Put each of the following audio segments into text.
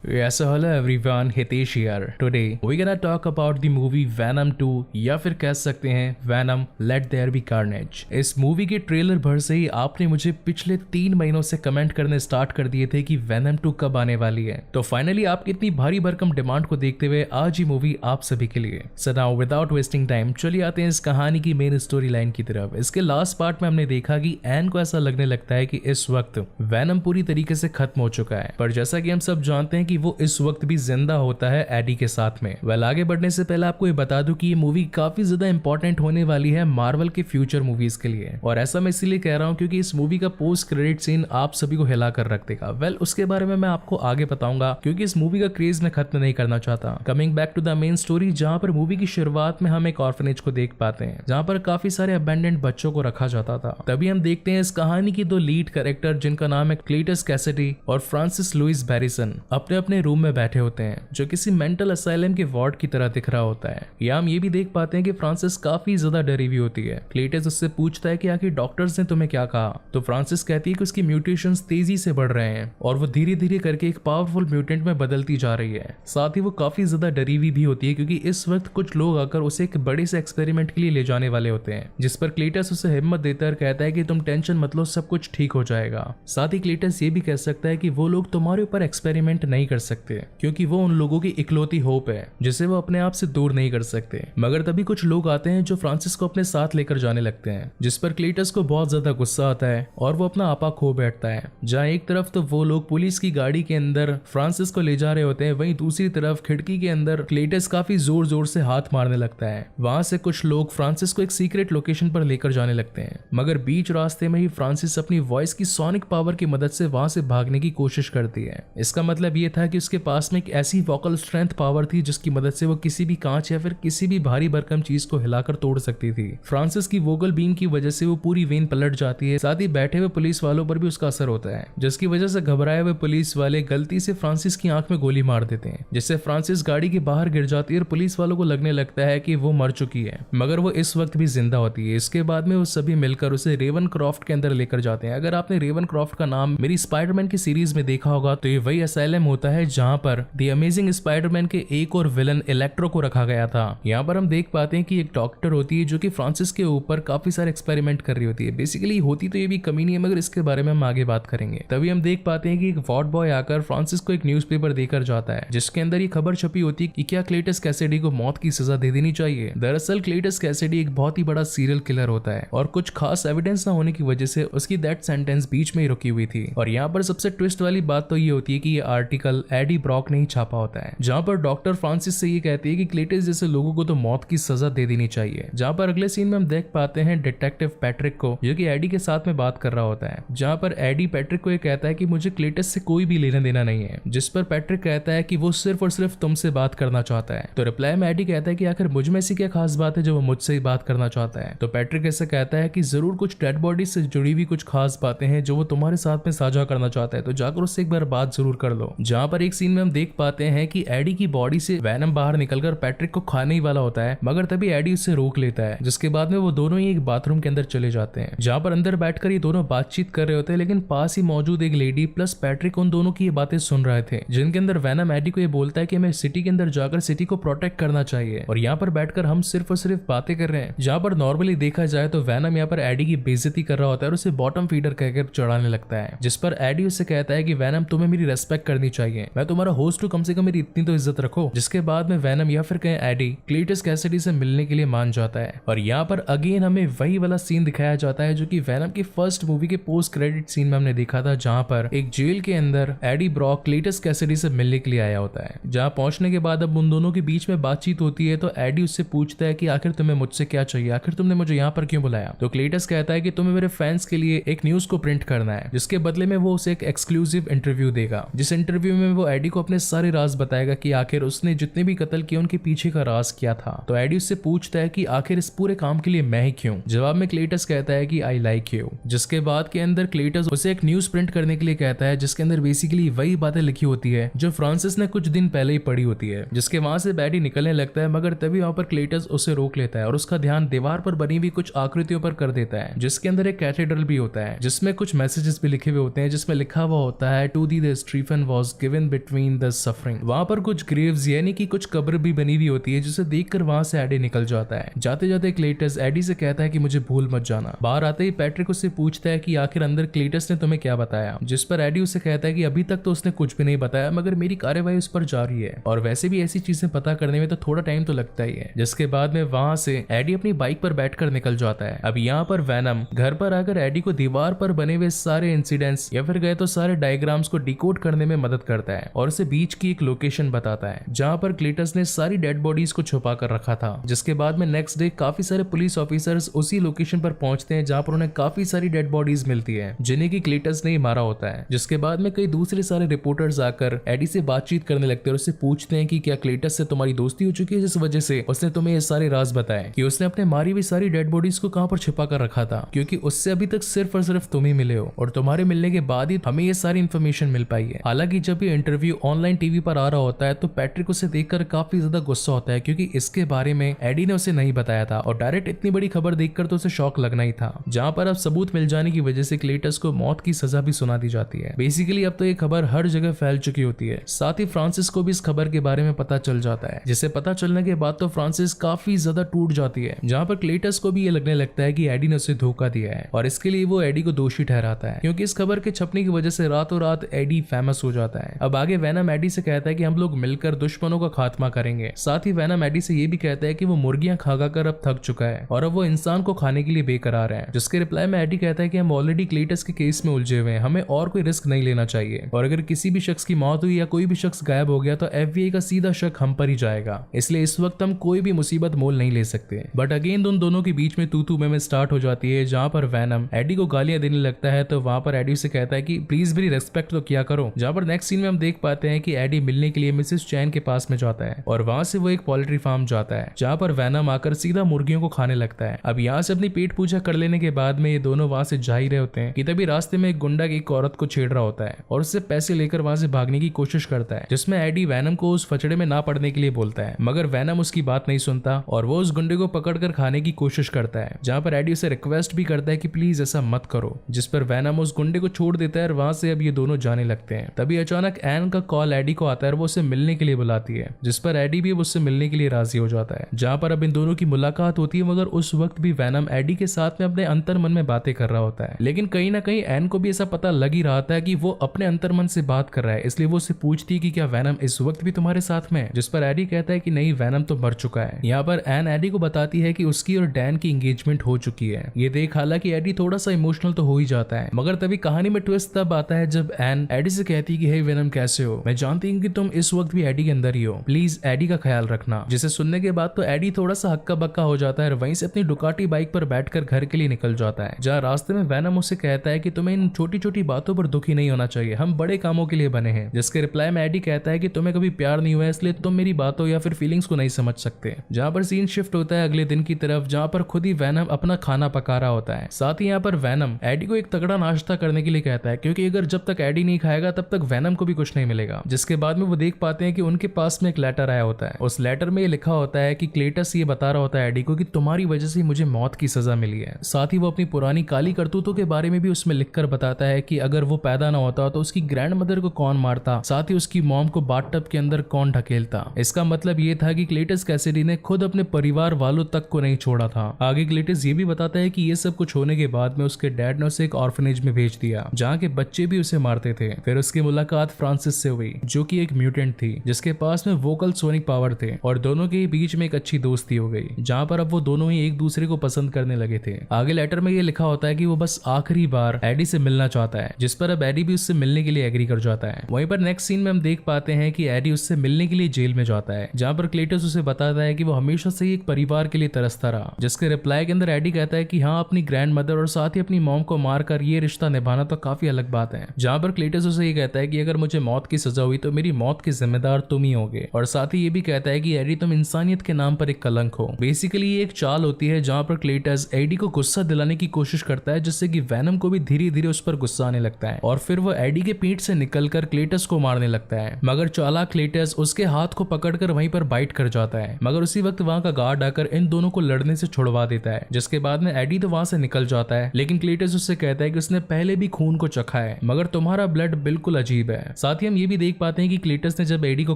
Yes, so hello everyone, Hitesh here. Today we gonna talk about the movie Venom 2 या फिर कह सकते हैं Venom Let There Be Carnage। इस मूवी के ट्रेलर भर से ही आपने मुझे पिछले 3 महीनों से कमेंट करने स्टार्ट कर दिए थे कि Venom 2 कब आने वाली है। तो फाइनली आपकी इतनी भारी भरकम डिमांड को देखते हुए आज ये मूवी आप सभी के लिए। So now without wasting time चलिए आते हैं इस कहानी की मेन स्टोरी लाइन की तरफ। इसके लास्ट पार्ट में हमने देखा कि एन को ऐसा लगने लगता है कि इस वक्त Venom पूरी तरीके से खत्म हो चुका है, पर जैसा कि हम सब जानते हैं कि वो इस वक्त भी जिंदा होता है एडी के साथ में। वेल आगे बढ़ने से पहले आपको ये बता दूं कि ये मूवी काफी ज्यादा इंपॉर्टेंट होने वाली है मार्वल के फ्यूचर मूवीज के लिए, और ऐसा मैं इसीलिए कह रहा हूं क्योंकि इस मूवी का पोस्ट क्रेडिट सीन आप सभी को हिला कर रख देगा। वेल उसके बारे में मैं आपको आगे बताऊंगा क्योंकि इस मूवी का क्रेज मैं खत्म नहीं करना चाहता। Coming back to the main story, जहां पर मूवी की शुरुआत में हम एक ऑर्फनेज को देख पाते हैं जहां पर काफी सारे अबेंडेंट बच्चों को रखा जाता था। तभी हम देखते हैं इस कहानी की दो लीड कैरेक्टर जिनका नाम है क्लीटस कैसिडी और फ्रांसिस लुइस बैरिसन अपने अपने रूम में बैठे होते हैं जो किसी मेंटल असाइलम के वार्ड की तरह दिख रहा होता है। या हम ये भी देख पाते हैं कि फ्रांसिस काफी ज्यादा डरी हुई होती है। क्लीटस उससे पूछता है कि आखिर डॉक्टर्स ने तुम्हें क्या कहा, तो फ्रांसिस कहती है कि उसकी म्यूटेशंस तेजी से बढ़ रहे हैं और वो धीरे धीरे करके एक पावरफुल म्यूटेंट में बदलती जा रही है। साथ ही वो काफी ज्यादा डरी हुई भी होती है क्योंकि इस वक्त कुछ लोग आकर उसे एक बड़े से एक्सपेरिमेंट के लिए ले जाने वाले होते हैं, जिस पर क्लीटस उसे हिम्मत देता है, कहता है कि तुम टेंशन मत लो, सब कुछ ठीक हो जाएगा। साथ ही क्लीटस ये भी कह सकता है कि वो लोग तुम्हारे ऊपर एक्सपेरिमेंट नहीं कर सकते क्योंकि वो उन लोगों की इकलौती होप है जिसे वो अपने आप से दूर नहीं कर सकते। मगर तभी कुछ लोग आते हैं जो फ्रांसिस को अपने साथ लेकर जाने लगते हैं, जिस पर क्लीटस को बहुत ज्यादा गुस्सा आता है और वो अपना आपा खो बैठता है। जहाँ एक तरफ तो वो लोग पुलिस की गाड़ी के अंदर फ्रांसिस को ले जा रहे होते हैं, वहीं दूसरी तरफ खिड़की के अंदर क्लीटस काफी जोर जोर से हाथ मारने लगता है। वहां से कुछ लोग फ्रांसिस को एक सीक्रेट लोकेशन पर लेकर जाने लगते हैं, मगर बीच रास्ते में ही फ्रांसिस अपनी वॉइस की सोनिक पावर की मदद से वहां से भागने की कोशिश करती है। इसका मतलब ये था कि उसके पास में एक ऐसी वोकल स्ट्रेंथ पावर थी जिसकी मदद से वो किसी भी कांच या फिर किसी भी भारी भरकम चीज को हिलाकर तोड़ सकती थी। फ्रांसिस की वोकल बीम की वजह से वो पूरी वेन पलट जाती है। साथ ही बैठे हुए पुलिस वालों पर भी उसका असर होता है, जिसकी वजह से घबराए हुए पुलिस वाले गलती से फ्रांसिस की आंख में गोली मार देते हैं, जिससे फ्रांसिस गाड़ी के बाहर गिर जाती है और पुलिस वालों को लगने लगता है कि वो मर चुकी है, मगर वो इस वक्त भी जिंदा होती है। इसके बाद में वो सभी मिलकर उसे रेवन क्रॉफ्ट के अंदर लेकर जाते हैं। अगर आपने रेवन क्रॉफ्ट का नाम मेरी स्पाइडरमैन की सीरीज में देखा होगा तो ये वही असाइलम होता है जहां पर द अमेजिंग स्पाइडरमैन के एक और विलन इलेक्ट्रो को रखा गया था। यहाँ पर हम देख पाते हैं कि एक डॉक्टर होती है जो कि फ्रांसिस के ऊपर काफी सारे एक्सपेरिमेंट कर रही होती है। बेसिकली होती तो ये भी कमी नहीं है, मगर इसके बारे में हम आगे बात करेंगे। तभी हम देख पाते हैं कि एक वार्ड बॉय आकर फ्रांसिस को एक न्यूज़पेपर देकर जाता है जिसके अंदर ये खबर छपी होती है कि क्या क्लीटस कैसिडी को मौत की सजा दे देनी चाहिए। दरअसल क्लीटस कैसिडी एक बहुत ही बड़ा सीरियल किलर होता है और कुछ खास एविडेंस ना होने की वजह से उसकी डेथ सेंटेंस बीच में ही रुकी हुई थी। और यहाँ पर सबसे ट्विस्ट वाली बात तो ये होती है कि ये आर्टिकल एडी ब्रॉक ने ही छापा होता है, जहाँ पर डॉक्टर फ्रांसिस से ये कहती है कि क्लीटस जैसे लोगों को तो मौत की सजा दे देनी चाहिए। जहाँ पर अगले सीन में हम देख पाते हैं डिटेक्टिव पैट्रिक को जो कि एडी के साथ में बात कर रहा होता है, जहाँ पर एडी पैट्रिक को ये कहता है कि मुझे क्लीटस से कोई भी लेना देना नहीं है, जिस पर पैट्रिक कहता है कि वो सिर्फ और सिर्फ तुमसे बात करना चाहता है। तो रिप्लाई में एडी कहता है कि आखिर मुझ में ऐसी क्या खास बात है जो वो मुझसे ही बात करना चाहता है। तो पैट्रिक ऐसे कहता है कि जरूर कुछ डेड बॉडी से जुड़ी हुई कुछ खास बातें हैं जो वो तुम्हारे साथ में साझा करना चाहता है, तो जाकर उससे एक बार बात जरूर कर लो। जहाँ पर एक सीन में हम देख पाते हैं कि एडी की बॉडी से वैनम बाहर निकलकर पैट्रिक को खाने ही वाला होता है, मगर तभी एडी उससे रोक लेता है, जिसके बाद में वो दोनों ही एक बाथरूम के अंदर चले जाते हैं, जहाँ पर अंदर बैठकर ये दोनों बातचीत कर रहे होते हैं। लेकिन पास ही मौजूद एक लेडी प्लस पैट्रिक उन दोनों की ये बातें सुन रहे थे, जिनके अंदर वैनम एडी को ये बोलता है कि हमें सिटी के अंदर जाकर सिटी को प्रोटेक्ट करना चाहिए और यहाँ पर बैठकर हम सिर्फ और सिर्फ बातें कर रहे हैं। जहाँ पर नॉर्मली देखा जाए तो वैनम यहाँ पर एडी की बेइज्जती कर रहा होता है और उसे बॉटम फीडर कहकर चढ़ाने लगता है, जिस पर एडी उससे कहता है कि वैनम तुम्हें मेरी रेस्पेक्ट करनी चाहिए, मैं तुम्हारा होस्ट हूँ, कम से कम मेरी इतनी तो इज्जत रखो। जिसके बाद में वैनम या फिर कहें एडी क्लीटस कैसिडी से मिलने के लिए मान जाता है। और यहाँ पर अगेन हमें वही वाला सीन दिखाया जाता है जो कि वैनम की फर्स्ट मूवी के पोस्ट क्रेडिट सीन में हमने देखा था, जहाँ पर एक जेल के अंदर एडी ब्रॉक क्लीटस कैसिडी से मिलने के लिए आया होता है। जहाँ पहुंचने के बाद अब उन दोनों के बीच में बातचीत होती है, तो एडी उससे पूछता है कि आखिर तुम्हें मुझसे क्या चाहिए, आखिर तुमने मुझे यहाँ पर क्यों बुलाया। तो क्लीटस कहता है कि तुम्हें मेरे फैंस के लिए एक न्यूज को प्रिंट करना है, जिसके बदले में वो उसे एक एक्सक्लूसिव इंटरव्यू देगा, जिस इंटरव्यू में वो एडी को अपने सारे राज बताएगा कि आखिर उसने जितने भी कत्ल किए उनके पीछे का राज क्या था। तो एडी उससे पूछता है कि आखिर इस पूरे काम के लिए मैं ही क्यों। जवाब में क्लीटस कहता है कि आई लाइक यू। जिसके बाद के अंदर क्लीटस उसे एक न्यूज प्रिंट करने के लिए कहता है, जिसके अंदर बेसिकली वही बातें लिखी होती है जो फ्रांसिस ने कुछ दिन पहले ही पढ़ी होती है। जिसके वहां से एडी निकलने लगता है, मगर तभी वहां पर क्लीटस उसे रोक लेता है और उसका ध्यान दीवार पर बनी हुई कुछ आकृतियों पर कर देता है, जिसके अंदर एक कैथेड्रल भी होता है, जिसमें कुछ मैसेजेस भी लिखे हुए होते हैं, जिसमें लिखा हुआ होता है to the the Stephen was given live in between the suffering. वहां पर कुछ ग्रेव्स यानी कि कुछ कब्र भी बनी हुई होती है, जिसे देखकर वहां से एडी निकल जाता है। जाते जाते क्लेटस एडी से कहता है कि मुझे भूल मत जाना। बाहर आते ही पैट्रिक उससे पूछता है कि आखिर अंदर क्लेटस ने तुम्हें क्या बताया, जिस पर एडी उसे कहता है कि अभी तक तो उसने कुछ भी नहीं बताया, मगर मेरी कार्यवाही उस पर जारी है और वैसे भी ऐसी चीजें पता करने में तो थोड़ा टाइम तो लगता ही है। जिसके बाद में वहां से एडी अपनी बाइक पर बैठकर निकल जाता है। अब यहाँ पर वैनम घर पर आकर एडी को दीवार पर बने हुए सारे इंसिडेंट्स या फिर गए तो सारे डायग्राम्स को डिकोड करने में मदद करता है और उसे बीच की एक लोकेशन बताता है जहां पर क्लेटस ने सारी डेड बॉडीज को छुपा कर रखा था। जिसके बाद में नेक्स्ट डे काफी सारे पुलिस ऑफिसर्स उसी लोकेशन पर पहुंचते हैं जहां पर उन्हें काफी सारी डेड बॉडीज मिलती है जिन्हें की क्लेटस ने ही मारा होता है। जिसके बाद में कई दूसरे सारे रिपोर्टर्स आकर एडी से बातचीत करने लगते हैं और उससे पूछते हैं कि क्या क्लेटस से तुम्हारी दोस्ती हो चुकी है जिस वजह से उसने तुम्हें ये सारे राज बताए कि उसने अपने मारी हुई सारी डेड बॉडीज को कहां पर छिपा कर रखा था, क्योंकि उससे अभी तक सिर्फ और सिर्फ तुम ही मिले हो और तुम्हारे मिलने के बाद ही हमें ये सारी इन्फॉर्मेशन मिल पाई है। हालांकि जब ये इंटरव्यू ऑनलाइन टीवी पर आ रहा होता है तो पैट्रिक उसे देखकर काफी ज्यादा गुस्सा होता है, क्योंकि इसके बारे में एडी ने उसे नहीं बताया था और डायरेक्ट इतनी बड़ी खबर देखकर तो उसे शॉक लगना ही था। जहां पर अब सबूत मिल जाने की वजह से क्लेटस को मौत की सजा भी सुना दी जाती है। बेसिकली अब तो ये खबर हर जगह फैल चुकी होती है। साथ ही फ्रांसिस को भी इस खबर के बारे में पता चल जाता है, जिसे पता चलने के बाद तो फ्रांसिस काफी ज्यादा टूट जाती है। जहां पर क्लेटस को भी ये लगने लगता है कि एडी ने उसे धोखा दिया है और इसके लिए वो एडी को दोषी ठहराता है, क्योंकि इस खबर के छपने की वजह से रातों रात एडी फेमस हो जाता है। अब आगे वैनम एडी से कहता है कि हम लोग मिलकर दुश्मनों का खात्मा करेंगे। साथ ही वैनम एडी से ये भी कहता है कि वो मुर्गियां खा कर अब थक चुका है और अब वो इंसान को खाने के लिए बेकरार है। जिसके रिप्लाई में एडी कहता है कि हम ऑलरेडी क्लेटस के केस में उलझे हुए हैं, हमें और कोई रिस्क नहीं लेना चाहिए और अगर किसी भी शख्स की मौत हुई या कोई भी शख्स गायब हो गया तो FBI का सीधा शक हम पर ही जाएगा, इसलिए इस वक्त हम कोई भी मुसीबत मोल नहीं ले सकते। बट अगेन उन दोनों के बीच में तू में स्टार्ट हो जाती है, जहां पर वैनम एडी को गालियां देने लगता है तो वहां पर एडी से कहता है कि प्लीज मेरी रेस्पेक्ट तो किया करो। जहां पर नेक्स्ट सीन में हम देख पाते हैं कि एडी मिलने के लिए मिसेस चैन के पास में जाता है और वहां से वो एक पोल्ट्री फार्म जाता है जहां पर वैनम आकर सीधा मुर्गियों को खाने लगता है। अब यहाँ से अपनी पेट पूजा कर लेने के बाद में ये दोनों वहां से जा ही रहे होते हैं कि तभी रास्ते में एक गुंडा एक औरत को छेड़ रहा होता है और उससे पैसे लेकर वहां से भागने की कोशिश करता है, जिसमें एडी वैनम को उस फचड़े में ना पड़ने के लिए बोलता है, मगर वैनम उसकी बात नहीं सुनता और वो उस गुंडे को पकड़कर खाने की कोशिश करता है। जहां पर एडी उसे रिक्वेस्ट भी करता है कि प्लीज ऐसा मत करो, जिस पर वैनम उस गुंडे को छोड़ देता है और वहां से अब ये दोनों जाने लगते हैं। तभी अचानक एन का कॉल एडी को आता है और वो उसे मिलने के लिए बुलाती है, जिस पर एडी भी उससे मिलने के लिए राजी हो जाता है। जहां पर अब इन दोनों की मुलाकात होती है, मगर उस वक्त भी वैनम एडी के साथ में अपने अंतर मन में बातें कर रहा होता है, लेकिन कहीं ना कहीं एन को भी ऐसा पता लग ही रहा था कि वो अपने अंतर मन से बात कर रहा है, इसलिए वो उससे पूछती है कि क्या वैनम इस वक्त भी तुम्हारे साथ में है, जिस पर एडी कहता है कि नहीं, वैनम तो मर चुका है। यहाँ पर एन एडी को बताती है कि उसकी और डैन की एंगेजमेंट हो चुकी है। ये देख हालांकि एडी थोड़ा सा इमोशनल तो हो ही जाता है, मगर तभी कहानी में ट्विस्ट तब आता है जब एन एडी से कहती है कि हे वैनम कैसे हो, मैं जानती हूँ कि तुम इस वक्त भी एडी के अंदर ही हो, प्लीज एडी का ख्याल रखना। जिसे सुनने के बाद तो एडी थोड़ा सा हक्का बक्का हो जाता है और वहीं से अपनी डुकाटी बाइक पर बैठकर घर के लिए निकल जाता है। जहाँ रास्ते में वैनम उससे कहता है कि तुम्हें इन छोटी छोटी बातों पर दुखी नहीं होना चाहिए, हम बड़े कामों के लिए बने हैं। जिसके रिप्लाई में एडी कहता है कि तुम्हें कभी प्यार नहीं हुआ इसलिए तुम मेरी बातों या फिर फीलिंग्स को नहीं समझ सकते। जहाँ पर सीन शिफ्ट होता है अगले दिन की तरफ, जहाँ पर खुद ही वैनम अपना खाना पका रहा होता है। साथ ही यहाँ पर वैनम एडी को एक तगड़ा नाश्ता करने के लिए कहता है, क्योंकि अगर जब तक एडी नहीं खाएगा तब तक वैनम को भी कुछ नहीं मिलेगा। जिसके बाद में वो देख पाते हैं कि उनके पास में एक लेटर आया होता है। उस लेटर में ये लिखा होता है कि क्लेटस ये बता रहा होता है एडी को कि तुम्हारी वजह से मुझे मौत की सजा मिली है। साथ ही वो अपनी पुरानी काली करतूतों के बारे में भी उसमें लिखकर बताता है कि अगर वो पैदा ना होता तो उसकी ग्रैंड मदर को कौन मारता, साथ ही उसकी मॉम को बाथटब के अंदर कौन ढकेलता। इसका मतलब ये था कि क्लेटस कैसिडी ने खुद अपने परिवार वालों तक को नहीं छोड़ा था। आगे क्लेटस ये भी बताता है कि ये सब कुछ होने के बाद में उसके डैड ने उसे एक ऑर्फनेज में भेज दिया, जहाँ के बच्चे भी उसे मारते थे। फिर उसकी मुलाकात फ्रांसिस से हुई, जो कि एक म्यूटेंट थी जिसके पास में वोकल सोनिक पावर थे, और दोनों के बीच में एक अच्छी दोस्ती हो गई, जहाँ पर अब वो दोनों ही एक दूसरे को पसंद करने लगे थे। आगे लेटर में ये लिखा होता है कि वो बस आखिरी बार एडी से मिलना चाहता है, जिस पर अब एडी भी उससे मिलने के लिए एग्री कर जाता है। वहीं पर नेक्स्ट सीन में हम देख पाते हैं कि एडी उससे मिलने के लिए जेल में जाता है, जहाँ पर क्लेटस उसे बताता है कि वो हमेशा से ही एक परिवार के लिए तरसता रहा। जिसके रिप्लाई के अंदर एडी कहता है कि हाँ, अपनी ग्रैंड मदर और साथ ही अपनी मॉम को मारकर ये रिश्ता निभाना तो काफी अलग बात है। जहाँ पर क्लेटस उसे ये कहता है कि अगर मुझे मौत की सजा हुई तो मेरी मौत के जिम्मेदार तुम ही होगे, और साथ ही ये भी कहता है कि एडी तुम इंसानियत के नाम पर एक कलंक हो। बेसिकली ये एक चाल होती है जहाँ पर क्लेटस एडी को गुस्सा दिलाने की कोशिश करता है, जिससे कि वैनम को भी धीरे धीरे उस पर गुस्सा आने लगता है और फिर वो एडी के पीठ से निकलकर क्लेटस को मारने लगता है। मगर चालाक क्लेटस उसके हाथ को पकड़कर वहीं पर बाइट कर जाता है, मगर उसी वक्त वहां का गार्ड आकर इन दोनों को लड़ने से छुड़वा देता है। जिसके बाद में एडी तो वहां से निकल जाता है, लेकिन क्लेटस उससे कहता है कि उसने पहले भी खून को चखा है, मगर तुम्हारा ब्लड बिल्कुल अजीब है। साथ ही हम ये भी देख पाते हैं कि क्लेटस ने जब एडी को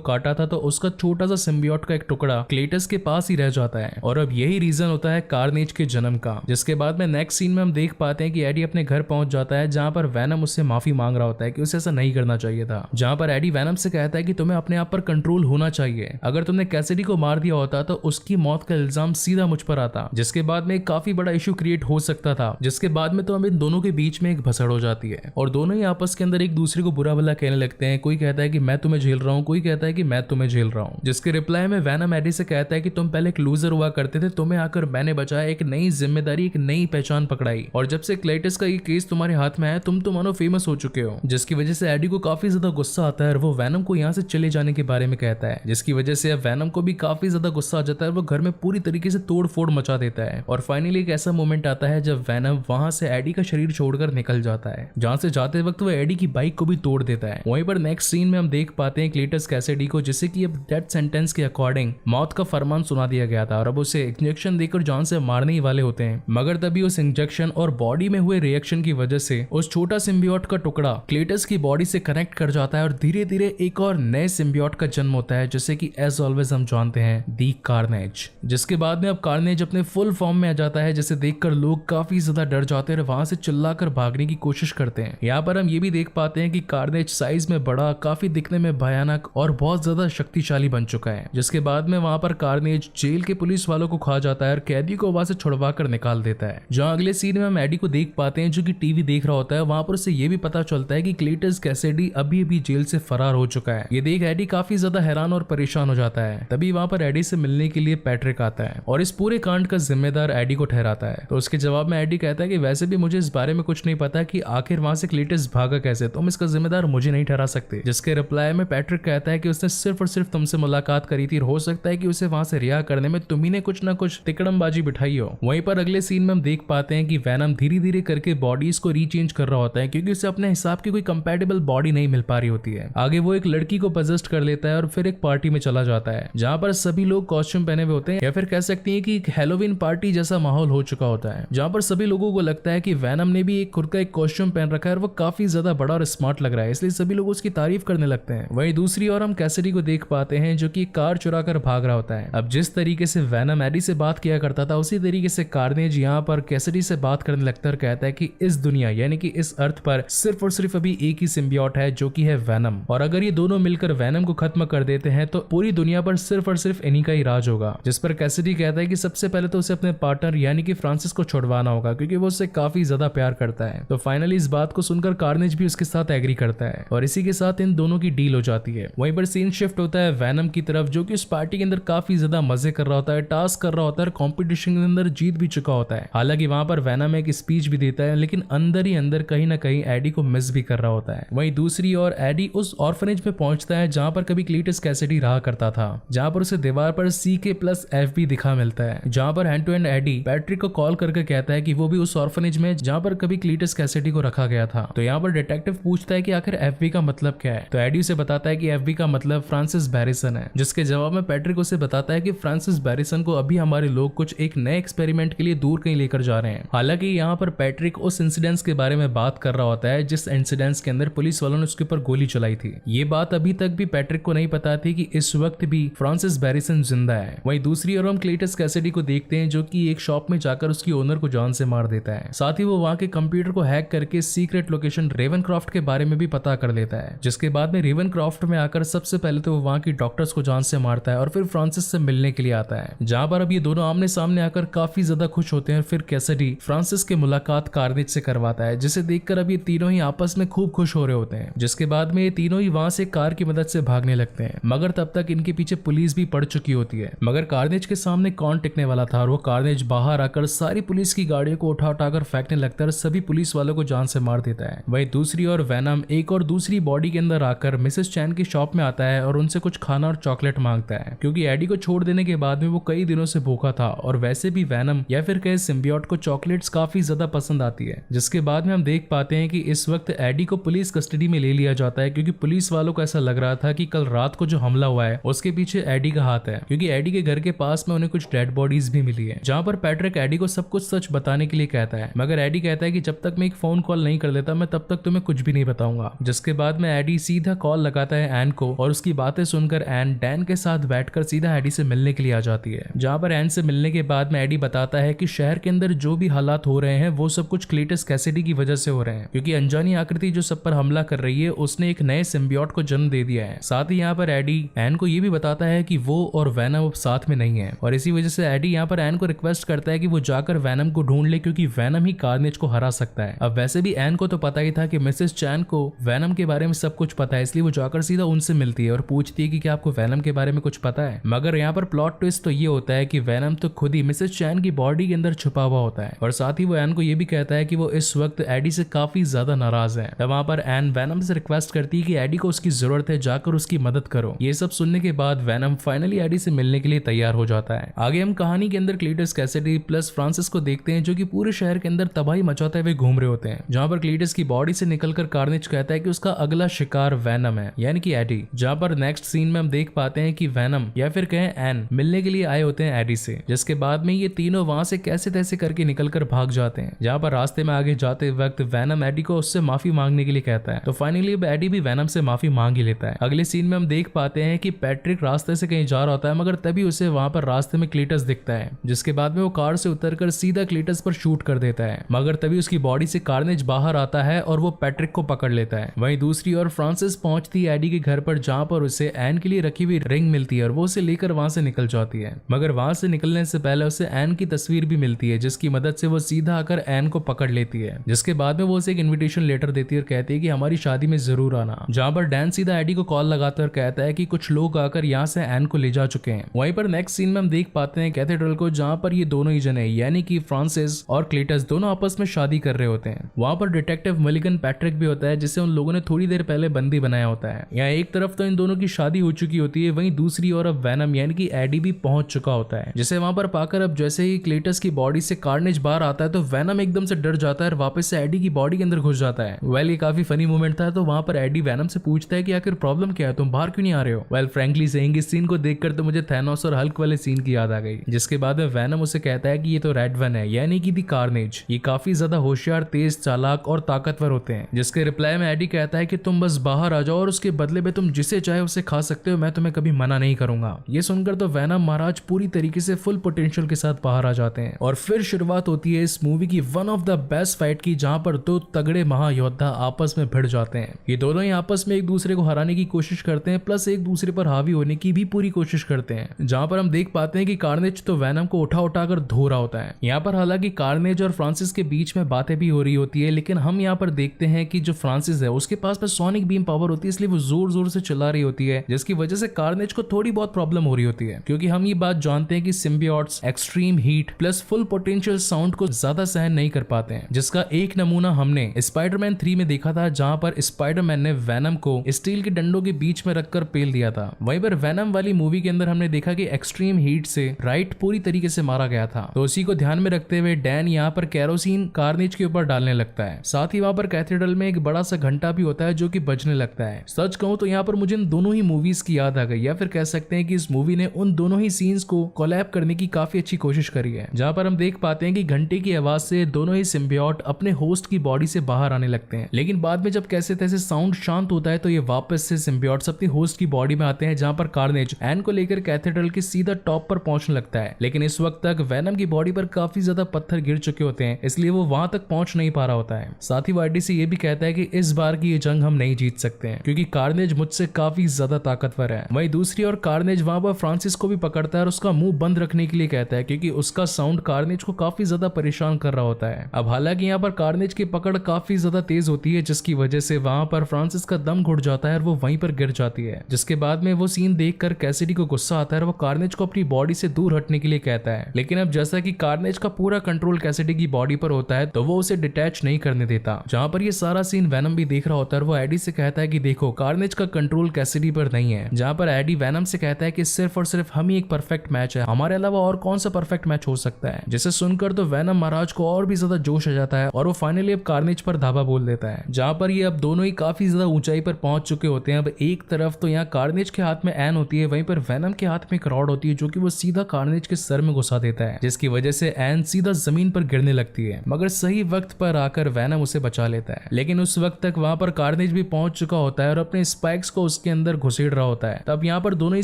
काटा था तो उसका छोटा सा सिम्बियोट का एक टुकड़ा क्लेटस के पास ही रह जाता है और अब यही रीजन होता है कार्नेज के जन्म का। जिसके बाद में नेक्स्ट सीन में हम देख पाते हैं कि एडी अपने घर पहुंच जाता है जहां पर वैनम उससे माफी मांग रहा होता है कि उसे ऐसा नहीं करना चाहिए था। जहां पर एडी वैनम से कहता है कि तुम्हें अपने आप पर कंट्रोल होना चाहिए, अगर तुमने कैसिडी को मार दिया होता तो उसकी मौत का इल्जाम सीधा मुझ पर आता, जिसके बाद में एक काफी बड़ा इशू क्रिएट हो सकता था। जिसके बाद में तो हम इन दोनों के बीच में एक भसड़ हो जाती है और दोनों ही आपस के अंदर एक दूसरे को बुरा भला कहने लगते हैं। कोई कहता है कि मैं तुम्हें झेल रहा हूँ, कोई कहता है कि मैं तुम्हें झेल रहा हूँ। जिसके रिप्लाई में वैनम एडी से कहता है कि तुम पहले एक लूजर हुआ करते थे, तुम्हें आकर मैंने बचाया, एक नई जिम्मेदारी, एक नई पहचान पकड़ाई और जब से क्लेटस का ये केस तुम्हारे हाथ में है तुम तो मानो फेमस हो चुके हो। जिसकी वजह से एडी को काफी ज्यादा गुस्सा आता है और वो वैनम को यहाँ से चले जाने के बारे में कहता है, जिसकी वजह से अब वैनम को भी काफी ज्यादा गुस्सा आ जाता है। वो घर में पूरी तरीके से तोड़ फोड़ मचा देता है और फाइनली एक ऐसा मोमेंट आता है जब वैनम वहां से एडी का शरीर छोड़कर निकल जाता है, जहां से जाते वक्त वो एडी की बाइक को भी तोड़ देता है। वहीं पर नेक्स्ट सीन में हम देख पाते हैं क्लेटस कैसिडी को, जिसे कि अब डेथ सेंटेंस के अकॉर्डिंग मौत का फरमान सुना दिया गया था और अब उसे इंजेक्शन देकर जान से मारने ही वाले होते हैं। मगर तभी उस इंजेक्शन और बॉडी में हुए रिएक्शन की वजह से उस छोटा सिम्बियोट का टुकड़ा क्लेटस की बॉडी से कनेक्ट कर जाता है और धीरे धीरे एक और नए सिम्बियोट का जन्म होता है, जैसे कि एज ऑलवेज हम जानते हैं दी कार्नेज। जिसके बाद में अब कार्नेज अपने फुल फॉर्म में आ जाता है, जिसे देखकर लोग काफी ज्यादा डर जाते हैं और वहां से चिल्लाकर भागने की कोशिश करते हैं। यहाँ पर हम ये भी देख पाते हैं कि कार्नेज साइज में बड़ा, काफी दिखने में भयानक और बहुत ज्यादा शक्तिशाली बन चुका है। जिसके बाद में वहां पर कार्नेज जेल के पुलिस वालों को खा जाता है और कैदी को वहां से छुड़वा कर निकाल देता है। जहां अगले सीन में हम एडी को देख पाते हैं जो कि टीवी देख रहा होता है। वहां पर उसे ये भी पता चलता है कि क्लेटस कैसिडी अभी अभी जेल से फरार हो चुका है। ये देख एडी काफी ज्यादा हैरान और परेशान हो जाता है। तभी वहां पर एडी से मिलने के लिए पैट्रिक आता है और इस पूरे कांड का जिम्मेदार एडी को ठहराता है। तो उसके जवाब में एडी कहता है कि वैसे भी मुझे इस बारे में कुछ नहीं पता कि आखिर वहां से क्लेटस भागा कैसे, तुम इसका जिम्मेदार मुझे नहीं ठहरा सकते। जिसके रिप्लाई में पैट्रिक कहता है कि उसने सिर्फ और सिर्फ तुमसे मुलाकात करी थी, हो सकता है कि उसे वहां से रिहा करने में तुम्ही ने कुछ ना कुछ तिकड़मबाजी बिठाई हो। वहीं पर अगले सीन में हम देख पाते हैं कि वैनम धीरे धीरे करके बॉडीज को रीचेंज कर रहा होता है, क्योंकि उसे अपने हिसाब की कोई कंपैटिबल बॉडी नहीं मिल पा रही होती है। आगे वो एक लड़की को पजेस्ट कर लेता है और फिर एक पार्टी में चला जाता है जहां पर सभी लोग कॉस्ट्यूम पहने हुए होते हैं, या फिर कह सकते हैं कि एक हैलोवीन पार्टी जैसा माहौल हो चुका होता है, जहां पर सभी लोगों को लगता है कि वैनम ने भी एक खुद का एक कॉस्ट्यूम पहन रखा है और वो काफी ज्यादा बड़ा और स्मार्ट लग रहा है, इसलिए सभी लोग उसकी तारीफ करने लगते हैं। वहीं दूसरी ओर हम कैसिडी को देख पाते हैं जो कि कार चुरा कर भाग रहा होता है। अब जिस तरीके से वैनम एडी से बात किया करता था उसी तरीके से कार्नेज यहाँ पर कैसिडी से बात करने लगता है और कहता है कि इस दुनिया यानी कि इस अर्थ पर सिर्फ और सिर्फ अभी एक ही सिम्बियोट है जो कि है वैनम, और अगर ये दोनों मिलकर वैनम को खत्म कर देते हैं तो पूरी दुनिया पर सिर्फ और सिर्फ इन्हीं का ही राज होगा। जिस पर कैसिडी कहता है कि सबसे पहले तो उसे अपने पार्टनर यानी कि फ्रांसिस को छुड़वाना होगा, क्योंकि वो उससे काफी ज्यादा प्यार करता है। तो फाइनली इस बात को सुनकर कार्नेज भी उसके साथ एग्री करता है और इसी के साथ इन दोनों की डील हो जाती है। वहीं पर सीन शिफ्ट होता है वैनम की तरफ, जो कि उस पार्टी के अंदर काफी ज्यादा मजे कर रहा होता है, टास्क कर रहा होता है, कंपटीशन के अंदर जीत भी चुका होता है। हालांकि वहां पर वैनम एक स्पीच भी देता है, लेकिन अंदर ही अंदर कहीं ना कहीं एडी को मिस भी कर रहा होता है। वहीं दूसरी ओर एडी उस ऑर्फनेज में पहुंचता है जहां पर कभी क्लीटस कैसिडी रहा करता था, जहां पर उसे दीवार पर CK+FB दिखा मिलता है, जहां पर hand to hand Eddie Patrick को कॉल करके कहता है कि वो भी उस ऑर्फनेज में जहां पर कभी क्लीटस कैसिडी को रखा गया था। तो यहाँ पर डिटेक्टिव पूछता है कि आखिर FB का मतलब क्या है, तो एडी उसे बताता है कि FB का मतलब फ्रांसिस बैरिसन है। जिसके जवाब में पैट्रिक उसे बताता है कि फ्रांसिस बैरिसन को अभी हमारे लोग कुछ एक नए एक्सपेरिमेंट के लिए दूर कहीं लेकर जा रहे हैं। हालांकि यहाँ पर पैट्रिक उस इंसिडेंस के बारे में बात कर रहा होता है जिस इंसिडेंस के अंदर पुलिस वालों ने उसके ऊपर गोली चलाई थी। ये बात अभी तक भी पैट्रिक को नहीं पता थी कि इस वक्त भी फ्रांसिस बैरिसन जिंदा है। वहीं दूसरी ओर हम क्लीटस कैसिडी को देखते हैं जो कि एक शॉप में जाकर उसकी ओनर को जान से मार देता है। साथ ही वो वहां के कंप्यूटर को हैक करके सीक्रेट लोकेशन रेवनक्रॉफ्ट के बारे में भी पता कर लेता है। जिसके बाद में रेवनक्रॉफ्ट में आकर सबसे पहले तो वो वहां की डॉक्टर्स को जान से मारता है और फिर फ्रांसिस से मिलने के लिए आता है, जहां पर अब ये दोनों आमने सामने आकर काफी ज्यादा खुश होते हैं। फिर कैसिडी फ्रांसिस के मुलाकात कार्नेज से करवाता है, जिसे देखकर अब ये तीनों ही आपस में खूब खुश हो रहे होते हैं। जिसके बाद में ये तीनों ही वहां से कार की मदद से भागने लगते हैं, मगर तब तक इनके पीछे पुलिस भी पड़ चुकी होती है। मगर कार्नेज के सामने कौन टिकने वाला था, और वो कार्नेज बाहर आकर सारी पुलिस की गाड़ियों को उठा उठाकर फेंकने लगता है और सभी पुलिस वालों को जान से मार देता है। वहीं दूसरी ओर वैनम एक और दूसरी बॉडी के अंदर आकर मिसेस चैन की शॉप में आता है और उनसे कुछ खाना और चॉकलेट मांगता है, क्योंकि एडी को छोड़ देने के बाद में वो कई दिनों से भूखा था और वैसे भी वैनम या फिर कहे सिम्बियोट को चॉकलेट्स काफी ज्यादा पसंद आती है। जिसके बाद में हम देख पाते हैं कि इस वक्त एडी को पुलिस कस्टडी में ले लिया जाता है, क्योंकि पुलिस वालों को ऐसा लग रहा था कि कल रात को जो हमला हुआ है उसके पीछे एडी का हाथ है, क्योंकि एडी के घर के पास में उन्हें कुछ डेड बॉडीज भी मिली है। जहां पर पैट्रिक एडी को सब कुछ सच बताने के लिए कहता है, मगर एडी कहता है कि जब तक मैं एक फोन कॉल नहीं कर लेता मैं तब तक तुम्हें कुछ भी नहीं बताऊंगा। जिसके बाद बाद में एडी सीधा कॉल लगाता है एन को और उसकी बातें सुनकर एन डैन के साथ बैठकर सीधा एडी से मिलने के लिए आ जाती है। जहां पर एन से मिलने के बाद में एडी बताता है कि शहर के अंदर जो भी हालात हो रहे हैं वो सब कुछ क्लीटस कैसिडी की वजह से हो रहे हैं, क्योंकि अनजानी आकृति जो सब पर हमला कर रही है उसने एक नए सिम्बियोट को जन्म दे दिया है। साथ ही यहाँ पर एडी एन को ये भी बताता है कि वो और वैनम अब साथ में नहीं है और इसी वजह से एडी यहाँ पर एन को रिक्वेस्ट करता है कि वो जाकर वैनम को ढूंढ ले, क्योंकि वैनम ही कार्नेज को हरा सकता है। अब वैसे भी एन को तो पता ही था कि मिसेस चैन को वैनम के बारे में सब कुछ पता है, इसलिए वो जाकर सीधा उनसे मिलती है और पूछती है कि क्या आपको वैनम के बारे में कुछ पता है। मगर यहाँ पर प्लॉट ट्विस्ट तो ये होता है कि वैनम तो खुद ही मिसेस चैन की बॉडी के अंदर छुपा हुआ होता है और साथ ही वो एन को ये भी कहता है कि वो इस वक्त एडी से काफी ज्यादा नाराज है। तब वहाँ पर एन वैनम से रिक्वेस्ट करती है कि एडी को उसकी जरूरत है, जाकर उसकी मदद करो। ये सब सुनने के बाद वैनम फाइनली एडी से मिलने के लिए तैयार हो जाता है। आगे हम कहानी के अंदर क्लीटस कैसिडी प्लस फ्रांसिस को देखते हैं जो कि पूरे शहर के अंदर तबाही मचाते हुए घूम रहे होते हैं। जहाँ पर क्लीटस की बॉडी से निकलकर कार्नेज कहता है कि उसका अगला शिकार वैनम है, यानी कि एडी। जहाँ पर नेक्स्ट सीन में हम देख पाते हैं कि वैनम या फिर कहें एन मिलने के लिए आए होते हैं एडी से, जिसके बाद में ये तीनों वहां से कैसे तैसे करके निकलकर भाग जाते हैं। जहाँ पर रास्ते में आगे जाते वक्त वैनम एडी को उससे माफी मांगने के लिए कहता है, तो फाइनली अब एडी भी वैनम से माफी मांग ही लेता है। अगले सीन में हम देख पाते हैं कि पैट्रिक रास्ते से कहीं जा रहा होता है, मगर तभी उसे वहां पर रास्ते में क्लीटस दिखता है, जिसके बाद में वो कार से उतरकर सीधा क्लीटस पर शूट कर देता है। मगर तभी उसकी बॉडी से कार्नेज बाहर आता है और वो पैट्रिक को पकड़ लेता है। वहीं दूसरी ओर फ्रांसिस पहुंचती है एडी के घर पर, जहां पर उसे एन के लिए रखी हुई रिंग मिलती है और वो उसे लेकर वहां से निकल जाती है। मगर वहां से निकलने से पहले उसे एन की तस्वीर भी मिलती है, जिसकी मदद से वो सीधा आकर एन को पकड़ लेती है। जिसके बाद में वो उसे एक इन्विटेशन लेटर देती है और कहती है कि हमारी शादी में जरूर आना। जहां पर डैन सीधा एडी को कॉल लगाता है और कहता है कि कुछ लोग आकर यहाँ से एन को ले जा चुके हैं। वहीं पर नेक्स्ट सीन में हम देख पाते हैं कैथेड्रल को, जहां पर ये दोनों ही जने यानी कि फ्रांसिस और क्लीटस दोनों आपस में शादी कर रहे होते हैं। वहां पर डिटेक्टिव मलिगन पैट्रिक भी होता है, जिसे उन लोगों ने थोड़ी देर पहले बंदी बनाया होता है। यहाँ एक तरफ तो इन दोनों की शादी हो चुकी होती है, वहीं दूसरी ओर अब वैनम यानी कि एडी भी पहुंच चुका होता है, जिसे वहां पर पाकर अब जैसे ही क्लीटस की बॉडी से कार्नेज बाहर आता है तो वैनम एकदम से डर जाता है और वापस से एडी की बॉडी के अंदर घुस जाता है। वेल ये काफी फनी मोमेंट था। तो वहां पर एडी वैनम से पूछता है कि आखिर प्रॉब्लम क्या है, तुम बाहर क्यों नहीं आ रहे हो। वेल फ्रैंकली सेइंग इस सीन को देखकर तो मुझे थैनोस और हल्क वाले सीन की याद आ गई, जिसके बाद में वैनम उसे कहता है कि ये तो रेड वन है यानी कि दी कार्नेज, ये काफी ज्यादा होशियार, तेज, चालाक और ताकतवर होते हैं। जिसके रिप्लाई में एडी कहता है कि तुम बस बाहर आ जाओ और उसके बदले में तुम जिसे चाहे उसे खा सकते हो, मैं तुम्हें कभी मना नहीं करूंगा। ये सुनकर तो वैनम महाराज पूरी तरीके से फुल पोटेंशियल के साथ बाहर आ जाते हैं और फिर शुरुआत होती है इस मूवी की one of the best fight की, जहां पर दो तगड़े महायोद्धा आपस में भिड़ जाते हैं। ये दोनों ही आपस में एक दूसरे को हराने की कोशिश करते हैं, प्लस एक दूसरे पर हावी होने की भी पूरी कोशिश करते हैं। जहां पर हम देख पाते हैं कि कार्नेज तो वैनम को उठा उठाकर धो रहा होता है। यहाँ पर हालांकि कार्नेज और फ्रांसिस के बीच में बातें भी हो रही होती है, लेकिन हम यहाँ पर देखते हैं कि जो फ्रांसिस है उसके पास में सोनिक बीम पावर होती है, इसलिए वो जोर जोर से चिल्ला रही होती है, जिसकी वजह से कार्नेज को थोड़ी बहुत प्रॉब्लम हो रही होती है। क्योंकि हम ये बात जानते हैं कि symbiotes extreme heat plus full potential sound को ज्यादा सहन नहीं कर पाते हैं, जिसका एक नमूना हमने स्पाइडरमैन 3 में देखा था, जहां पर स्पाइडरमैन ने वैनम को स्टील के डंडों के बीच में रखकर पेल दिया था। वहीं पर वैनम वाली मूवी के अंदर हमने देखा कि एक्सट्रीम हीट से राइट पूरी तरीके से मारा गया था। तो उसी को ध्यान में रखते हुए डैन यहाँ पर कैरोसिन कार्नेज के ऊपर डालने लगता है। साथ ही वहां पर कैथेड्रल में एक बड़ा सा घंटा भी होता है जो कि बजने लगता है। सच कहूं तो यहाँ पर मुझे इन दोनों ही मूवीज की याद आ गई, या फिर कह सकते हैं कि इस मूवी ने उन दोनों ही सीन्स को कोलैब करने की काफी अच्छी कोशिश करी है। जहां पर हम देख पाते हैं कि घंटे की आवाज से दोनों ही सिम्बियोट अपने होस्ट की बॉडी से बाहर आने लगते हैं, लेकिन बाद में जब कैसे तैसे साउंड शांत होता है तो ये वापस से सिम्बियोट्स अपनी होस्ट की बॉडी में आते हैं, जहां पर कार्नेज एन को लेकर कैथेड्रल के सीधा टॉप पर पहुंचने लगता है। लेकिन इस वक्त तक वैनम की बॉडी पर काफी ज्यादा पत्थर गिर चुके होते हैं, इसलिए वो वहां तक पहुंच नहीं पा रहा होता है। साथ ही वो एडी से ये भी कहता है कि इस बार की ये जंग हम नहीं जीत सकते हैं, क्योंकि कार्नेज मुझसे काफी ज्यादा ताकतवर है। वहीं दूसरी ओर कार्नेज वहां पर फ्रांसिस को भी पकड़ता है और उसका मुंह बंद रखने के लिए कहता है, क्योंकि उसका साउंड कार्नेज को काफी ज्यादा परेशान कर रहा होता है। अब हालांकि यहाँ पर कार्नेज की पकड़ काफी ज्यादा तेज होती है, जिसकी वजह से वहां पर फ्रांसिस का दम घुट जाता है और वो वहीं पर गिर जाती है। जिसके बाद में वो सीन देखकर कैसिडी को गुस्सा आता है और वो कार्नेज को अपनी बॉडी से दूर हटने के लिए कहता है। लेकिन अब जैसा कि कार्नेज का पूरा कंट्रोल कैसिडी की बॉडी पर होता है, तो वो उसे डिटैच नहीं करने देता। जहां पर ये सारा सीन वैनम भी देख रहा होता है और वो एडी से कहता है कि देखो कार्नेज का कंट्रोल कैसिडी पर नहीं है। जहां पर एडी वैनम से कहता है कि सिर्फ और सिर्फ हम ही एक परफेक्ट मैच है, हमारे अलावा और कौन सा परफेक्ट मैच हो सकता है। जिसे सुनकर तो वैनम महाराज को और भी ज्यादा जोश आ जाता है और वो फाइनली अब कार्नेज पर धावा बोल देता है। जहां पर ये अब दोनों ही काफी ज्यादा ऊंचाई पर पहुंच चुके होते हैं। अब एक तरफ तो यहाँ कार्नेज के हाथ में एन होती है, वहीं पर वैनम के हाथ में एक रॉड होती है जो कि वो सीधा कार्नेज के सर में घुसा देता है, जिसकी वजह से एन सीधा जमीन पर गिरने लगती है। मगर सही वक्त पर आकर वैनम उसे बचा लेता है। लेकिन उस वक्त तक वहां पर कार्नेज कार्नेज भी पहुंच चुका होता है और अपने स्पाइक्स को उसके अंदर घुसेड़ रहा होता है। तब यहाँ पर दोनों ही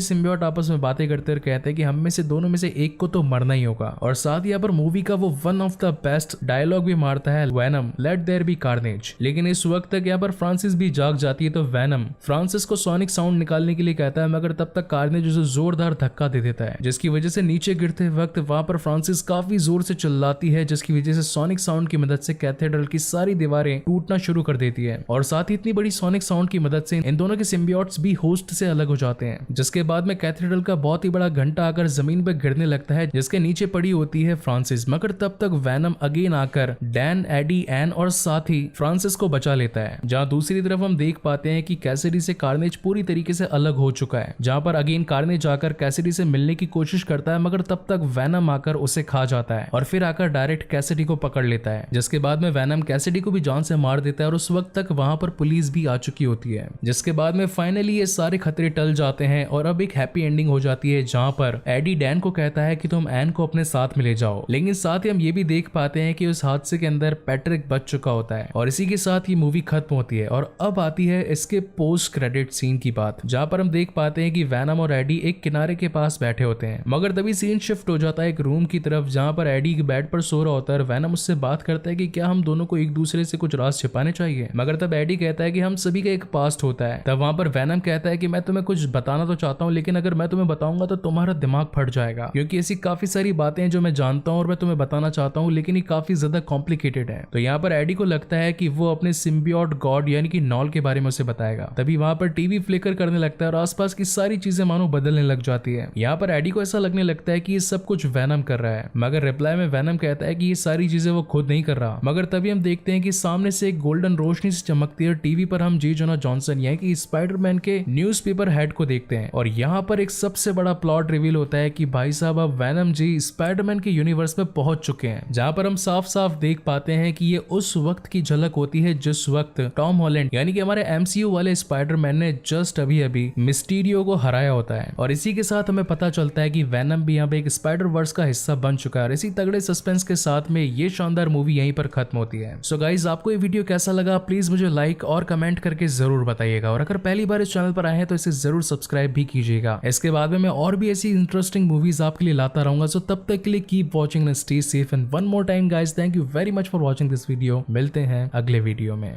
सिम्बियोट आपस में बातें करते और कहते हैं कि हम में से दोनों में से एक को तो मरना ही होगा। और साथ ही यहाँ पर मूवी का वो one of the best dialogue भी मारता है Venom let there be Carnage. लेकिन इस वक्त तक यहाँ पर फ्रांसिस भी जाग जाती है तो वेनम फ्रांसिस को सोनिक साउंड निकालने के लिए कहता है, मगर तब तक कार्नेज उसे जोरदार धक्का दे देता है, जिसकी वजह से नीचे गिरते वक्त वहां पर फ्रांसिस काफी जोर से चिल्लाती है, जिसकी वजह से सोनिक साउंड की मदद से कैथेड्रल की सारी दीवारें टूटना शुरू कर देती है। और साथ ही इतनी बड़ी सोनिक साउंड की मदद से इन दोनों के सिम्बियोट्स भी होस्ट से अलग हो जाते हैं। जिसके बाद में कैथेड्रल का बहुत ही बड़ा घंटा आकर जमीन पर गिरने लगता है, जिसके नीचे पड़ी होती है फ्रांसिस। मगर तब तक वेनम अगेन आकर डैन, एडी, एन और साथ ही फ्रांसिस को बचा लेता है। जहां दूसरी तरफ हम देख पाते हैं कि कैसिडी से कार्नेज पूरी तरीके से अलग हो चुका है, जहां पर अगेन कार्नेज आकर कैसिडी से मिलने की कोशिश करता है, मगर तब तक वेनम आकर उसे खा जाता है और फिर आकर डायरेक्ट कैसिडी को पकड़ लेता है। जिसके बाद में वेनम कैसिडी को भी जान से मार देता है और उस वक्त तक वहां पर पुलिस भी आ चुकी होती है। जिसके बाद में फाइनली ये सारे खतरे टल जाते हैं और अब एक हैप्पी एंडिंग हो जाती है, जहां पर एडी डैन को कहता है कि तुम एन को अपने साथ में ले जाओ। लेकिन साथ ही हम ये भी देख पाते हैं कि उस हादसे के अंदर पैट्रिक बच चुका होता है और इसी के साथ ये मूवी खत्म होती है। और अब आती है इसके पोस्ट क्रेडिट सीन की बात, जहां पर हम देख पाते हैं कि वेनम और एडी एक किनारे के पास बैठे होते हैं, मगर तभी सीन शिफ्ट हो जाता है एक रूम की तरफ, जहां पर एडी बेड पर सो रहा होता है और वेनम उससे बात करता है कि क्या हम दोनों को एक दूसरे से कुछ राज छिपाने चाहिए। मगर तब एडी कहता है कि हम सभी का एक पास्ट होता है। तब वहां पर वेनम कहता है कि मैं तुम्हें कुछ बताना तो चाहता हूँ, लेकिन अगर मैं तुम्हें बताऊंगा तो तुम्हारा दिमाग फट जाएगा, क्योंकि ऐसी काफी सारी बातें हैं जो मैं जानता हूँ और मैं तुम्हें बताना चाहता हूँ, लेकिन ये काफी ज्यादा कॉम्प्लिकेटेड है। तो यहाँ पर एडी को लगता है कि वो अपने सिम्बियोट गॉड यानी कि नॉल के बारे में उसे बताएगा। तभी वहां पर टीवी फ्लिकर करने लगता है और आसपास की सारी चीजें मानो बदलने लग जाती है। यहाँ पर एडी को ऐसा लगने लगता है कि ये सब कुछ वेनम कर रहा है, मगर रिप्लाई में वेनम कहता है कि ये सारी चीजें वो खुद नहीं कर रहा। मगर तभी हम देखते हैं कि सामने से एक गोल्डन रोशनी से चमकती है। टीवी पर हम जी जोना जॉनसन यानी कि स्पाइडरमैन के न्यूज़पेपर हेड को देखते हैं और यहाँ पर एक सबसे बड़ा प्लॉट रिवील होता है कि भाई साहब अब वेनम जी स्पाइडरमैन के यूनिवर्स में पहुंच चुके हैं, जहां पर हम साफ साफ देख पाते हैं कि ये उस वक्त की झलक होती है जिस वक्त टॉम हॉलैंड यानी कि हमारे एमसीयू वाले स्पाइडरमैन ने जस्ट अभी मिस्टीरियो को हराया होता है। और इसी के साथ हमें पता चलता है कि वेनम भी यहाँ पे एक स्पाइडर वर्स का हिस्सा बन चुका है। और इसी तगड़े सस्पेंस के साथ में ये शानदार मूवी यहीं पर खत्म होती है। सो गाइज, आपको ये वीडियो कैसा लगा प्लीज मुझे लाइक और कमेंट करके जरूर बताइएगा, और अगर पहली बार इस चैनल पर आए हैं तो इसे जरूर सब्सक्राइब भी कीजिएगा। इसके बाद में मैं और भी ऐसी इंटरेस्टिंग मूवीज आपके लिए लाता रहूंगा। सो तब तक के लिए keep watching and stay safe and one more time guys, thank you very much for watching this video. मिलते हैं अगले वीडियो में।